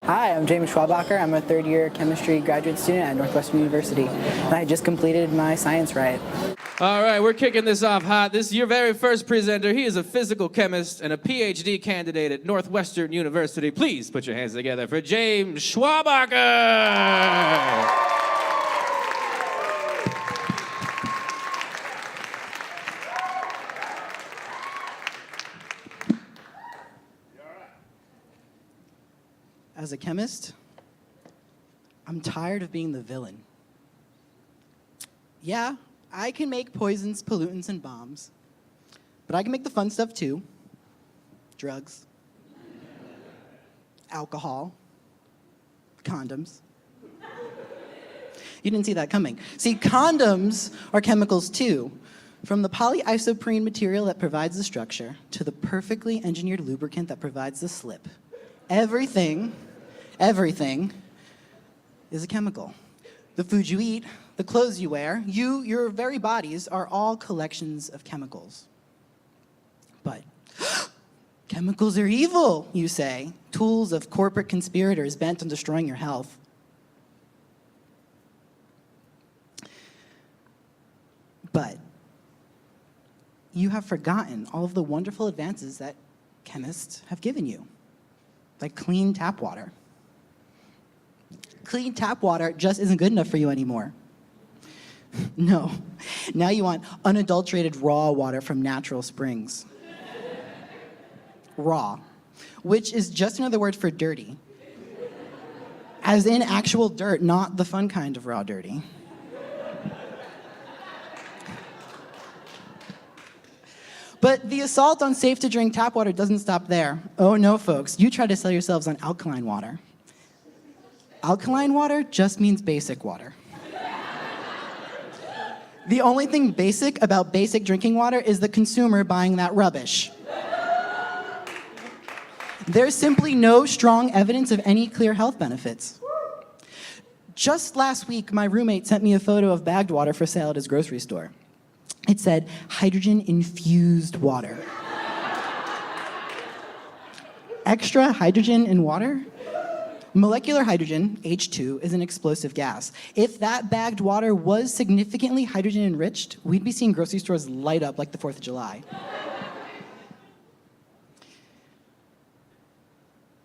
Hi, I'm James Schwabacher. I'm a third-year chemistry graduate student at Northwestern University, and I just completed my science Riot. All right, we're kicking this off hot. This is your very first presenter. He is a physical chemist and a PhD candidate at Northwestern University. Please put your hands together for James Schwabacher. As a chemist, I'm tired of being the villain. Yeah, I can make poisons, pollutants, and bombs, but I can make the fun stuff too. Drugs, alcohol, condoms. You didn't see that coming. See, condoms are chemicals too. From the polyisoprene material that provides the structure to the perfectly engineered lubricant that provides the slip. Everything is a chemical. The food you eat, the clothes you wear, your very bodies are all collections of chemicals. But chemicals are evil, you say, tools of corporate conspirators bent on destroying your health. But you have forgotten all of the wonderful advances that chemists have given you, like clean tap water. Clean tap water just isn't good enough for you anymore. No, now you want unadulterated raw water from natural springs. Raw, which is just another word for dirty. As in actual dirt, not the fun kind of raw dirty. But the assault on safe-to-drink tap water doesn't stop there. Oh no, folks, you try to sell yourselves on alkaline water. Alkaline water just means basic water. The only thing basic about basic drinking water is the consumer buying that rubbish. There's simply no strong evidence of any clear health benefits. Just last week, my roommate sent me a photo of bagged water for sale at his grocery store. It said, hydrogen-infused water. Extra hydrogen in water? Molecular hydrogen, H2, is an explosive gas. If that bagged water was significantly hydrogen enriched, we'd be seeing grocery stores light up like the 4th of July.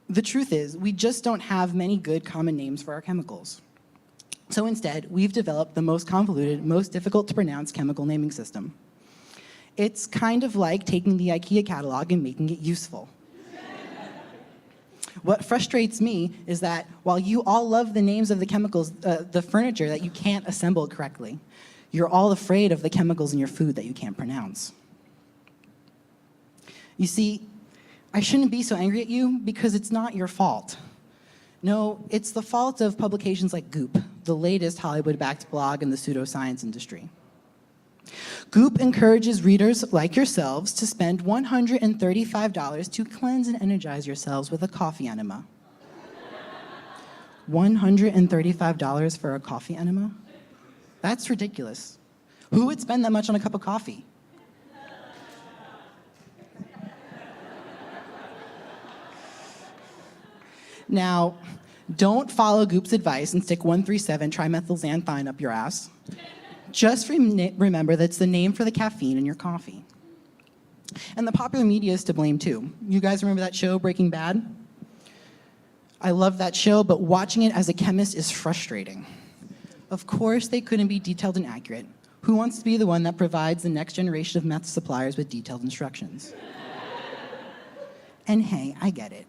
The truth is, we just don't have many good common names for our chemicals. So instead, we've developed the most convoluted, most difficult to pronounce chemical naming system. It's kind of like taking the IKEA catalog and making it useful. What frustrates me is that while you all love the names of the chemicals, the furniture that you can't assemble correctly, you're all afraid of the chemicals in your food that you can't pronounce. You see, I shouldn't be so angry at you because it's not your fault. No, it's the fault of publications like Goop, the latest Hollywood-backed blog in the pseudoscience industry. Goop encourages readers like yourselves to spend $135 to cleanse and energize yourselves with a coffee enema. $135 for a coffee enema? That's ridiculous. Who would spend that much on a cup of coffee? Now, don't follow Goop's advice and stick 137-trimethylxanthine up your ass. Just remember that's the name for the caffeine in your coffee. And the popular media is to blame too. You guys remember that show, Breaking Bad? I love that show, but watching it as a chemist is frustrating. Of course they couldn't be detailed and accurate. Who wants to be the one that provides the next generation of meth suppliers with detailed instructions? And hey, I get it.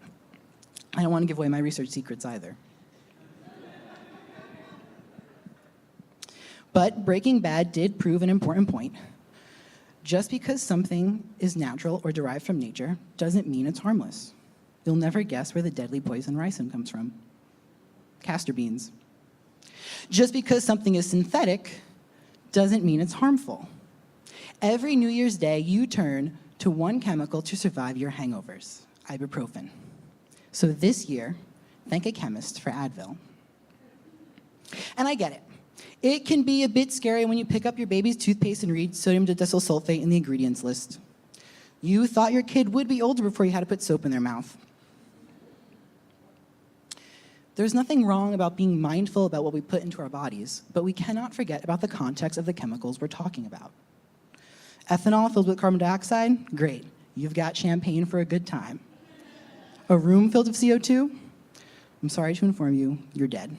I don't want to give away my research secrets either. But Breaking Bad did prove an important point. Just because something is natural or derived from nature doesn't mean it's harmless. You'll never guess where the deadly poison ricin comes from. Castor beans. Just because something is synthetic doesn't mean it's harmful. Every New Year's Day, you turn to one chemical to survive your hangovers, ibuprofen. So this year, thank a chemist for Advil. And I get it. It can be a bit scary when you pick up your baby's toothpaste and read sodium didecyl sulfate in the ingredients list. You thought your kid would be older before you had to put soap in their mouth. There's nothing wrong about being mindful about what we put into our bodies, but we cannot forget about the context of the chemicals we're talking about. Ethanol filled with carbon dioxide? Great. You've got champagne for a good time. A room filled with CO2? I'm sorry to inform you, you're dead.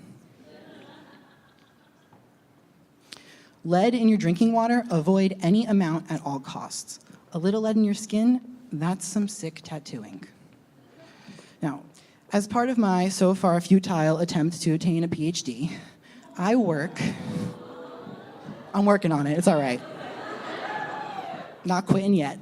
Lead in your drinking water, avoid any amount at all costs. A little lead in your skin, that's some sick tattooing. Now, as part of my so far futile attempt to attain a PhD, I'm working on it, it's all right. Not quitting yet.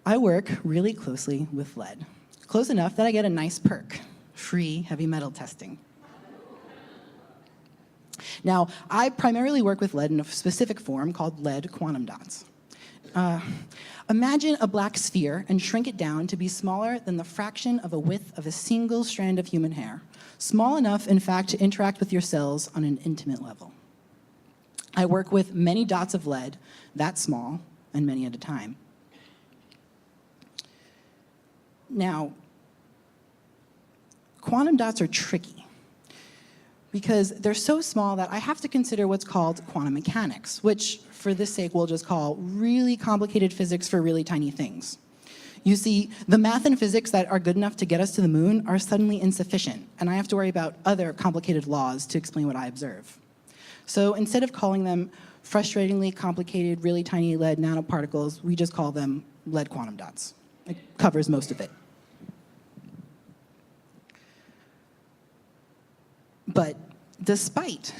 I work really closely with lead. Close enough that I get a nice perk, free heavy metal testing. Now, I primarily work with lead in a specific form called lead quantum dots. Imagine a black sphere and shrink it down to be smaller than the fraction of a width of a single strand of human hair. Small enough, in fact, to interact with your cells on an intimate level. I work with many dots of lead, that small, and many at a time. Now, quantum dots are tricky because they're so small that I have to consider what's called quantum mechanics, which, for this sake, we'll just call really complicated physics for really tiny things. You see, the math and physics that are good enough to get us to the moon are suddenly insufficient, and I have to worry about other complicated laws to explain what I observe. So instead of calling them frustratingly complicated, really tiny lead nanoparticles, we just call them lead quantum dots. It covers most of it. But despite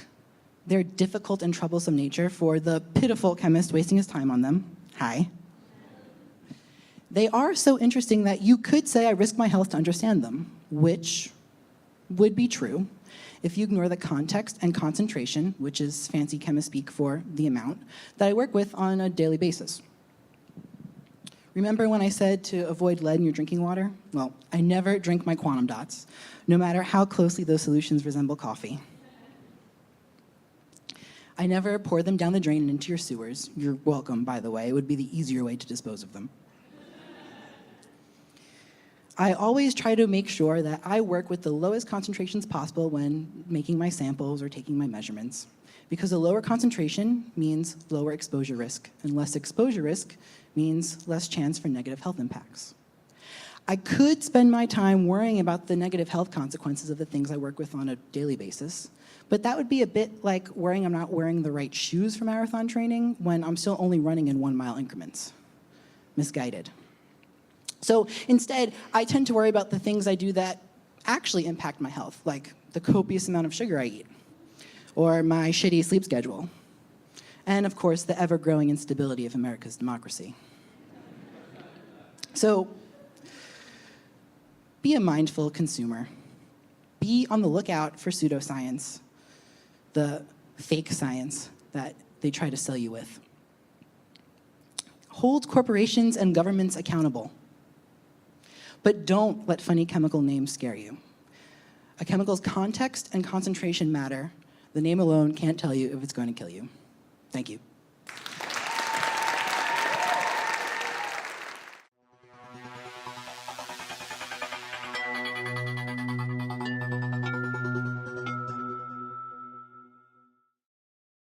their difficult and troublesome nature for the pitiful chemist wasting his time on them, hi, they are so interesting that you could say I risk my health to understand them, which would be true if you ignore the context and concentration, which is fancy chemist speak for the amount, that I work with on a daily basis. Remember when I said to avoid lead in your drinking water? Well, I never drink my quantum dots, no matter how closely those solutions resemble coffee. I never pour them down the drain and into your sewers. You're welcome, by the way. It would be the easier way to dispose of them. I always try to make sure that I work with the lowest concentrations possible when making my samples or taking my measurements, because a lower concentration means lower exposure risk, and less exposure risk means less chance for negative health impacts. I could spend my time worrying about the negative health consequences of the things I work with on a daily basis, but that would be a bit like worrying I'm not wearing the right shoes for marathon training when I'm still only running in 1 mile increments. Misguided. So instead, I tend to worry about the things I do that actually impact my health, like the copious amount of sugar I eat, or my shitty sleep schedule, and of course, the ever-growing instability of America's democracy. So, be a mindful consumer. Be on the lookout for pseudoscience, the fake science that they try to sell you with. Hold corporations and governments accountable. But don't let funny chemical names scare you. A chemical's context and concentration matter. The name alone can't tell you if it's going to kill you. Thank you.